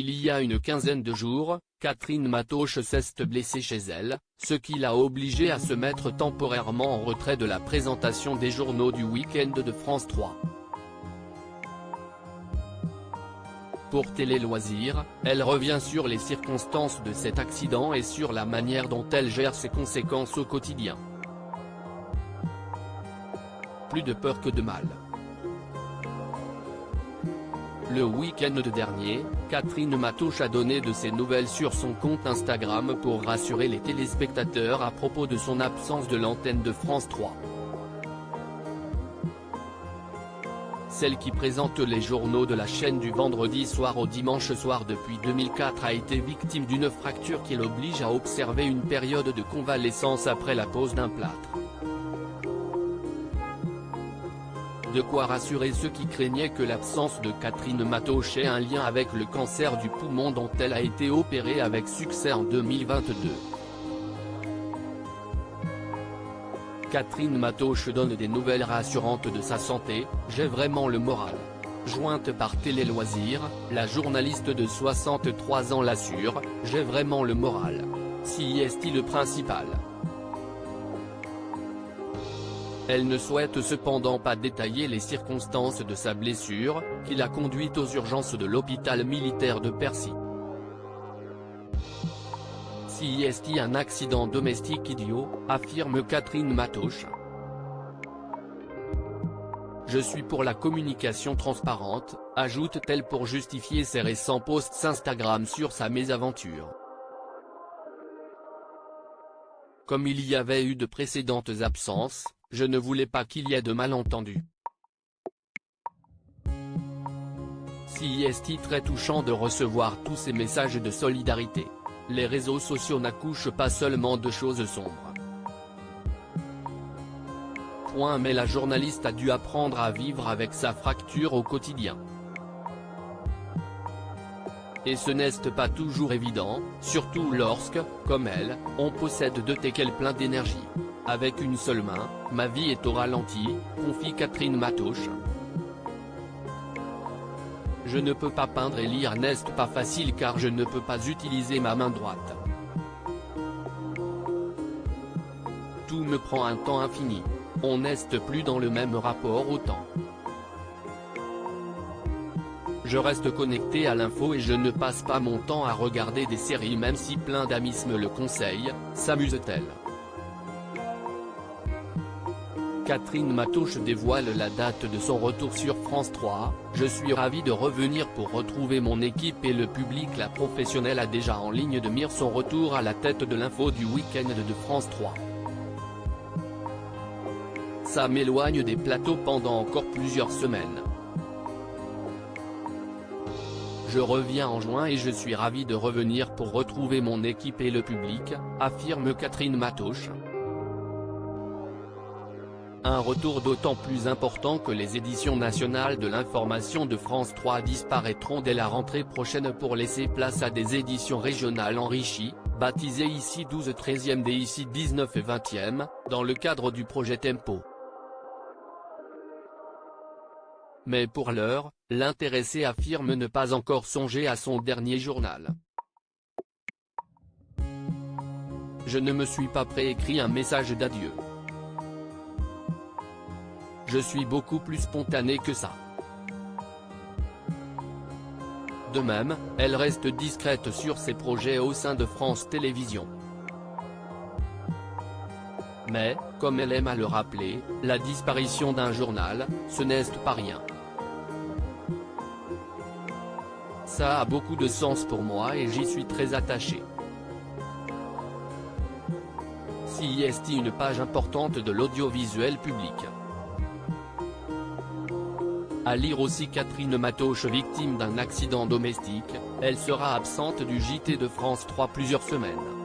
Il y a une quinzaine de jours, Catherine Matoche s'est blessée chez elle, ce qui l'a obligée à se mettre temporairement en retrait de la présentation des journaux du week-end de France 3. Pour Télé Loisirs, elle revient sur les circonstances de cet accident et sur la manière dont elle gère ses conséquences au quotidien. Plus de peur que de mal. Le week-end dernier, Catherine Matoche a donné de ses nouvelles sur son compte Instagram pour rassurer les téléspectateurs à propos de son absence de l'antenne de France 3. Celle qui présente les journaux de la chaîne du vendredi soir au dimanche soir depuis 2004 a été victime d'une fracture qui l'oblige à observer une période de convalescence après la pose d'un plâtre. De quoi rassurer ceux qui craignaient que l'absence de Catherine Matoche ait un lien avec le cancer du poumon dont elle a été opérée avec succès en 2022. Catherine Matoche donne des nouvelles rassurantes de sa santé, « J'ai vraiment le moral ». Jointe par Télé Loisirs, la journaliste de 63 ans l'assure, « J'ai vraiment le moral. Si est-il le principal ». Elle ne souhaite cependant pas détailler les circonstances de sa blessure, qui l'a conduite aux urgences de l'hôpital militaire de Percy. Si est-il un accident domestique idiot, affirme Catherine Matoche. Je suis pour la communication transparente, ajoute-t-elle pour justifier ses récents posts Instagram sur sa mésaventure. Comme il y avait eu de précédentes absences, je ne voulais pas qu'il y ait de malentendus. Si est très touchant de recevoir tous ces messages de solidarité. Les réseaux sociaux n'accouchent pas seulement de choses sombres. Mais la journaliste a dû apprendre à vivre avec sa fracture au quotidien. Et ce n'est pas toujours évident, surtout lorsque, comme elle, on possède de qu'elle plein d'énergie. Avec une seule main, ma vie est au ralenti, confie Catherine Matoche. Je ne peux pas peindre et lire, n'est pas facile car je ne peux pas utiliser ma main droite. Tout me prend un temps infini. On n'est plus dans le même rapport au temps. Je reste connecté à l'info et je ne passe pas mon temps à regarder des séries même si plein d'amis me le conseillent, s'amuse-t-elle. Catherine Matoche dévoile la date de son retour sur France 3, « Je suis ravie de revenir pour retrouver mon équipe et le public ». La professionnelle a déjà en ligne de mire son retour à la tête de l'info du week-end de France 3. Ça m'éloigne des plateaux pendant encore plusieurs semaines. Je reviens en juin et je suis ravie de revenir pour retrouver mon équipe et le public, affirme Catherine Matoche. Un retour d'autant plus important que les éditions nationales de l'information de France 3 disparaîtront dès la rentrée prochaine pour laisser place à des éditions régionales enrichies, baptisées ici 12 13e et ici 19 et 20e, dans le cadre du projet Tempo. Mais pour l'heure, l'intéressé affirme ne pas encore songer à son dernier journal. Je ne me suis pas préécrit un message d'adieu. Je suis beaucoup plus spontanée que ça. De même, elle reste discrète sur ses projets au sein de France Télévisions. Mais, comme elle aime à le rappeler, la disparition d'un journal, ce n'est pas rien. Ça a beaucoup de sens pour moi et j'y suis très attachée. Si est une page importante de l'audiovisuel public. À lire aussi Catherine Matoche victime d'un accident domestique, elle sera absente du JT de France 3 plusieurs semaines.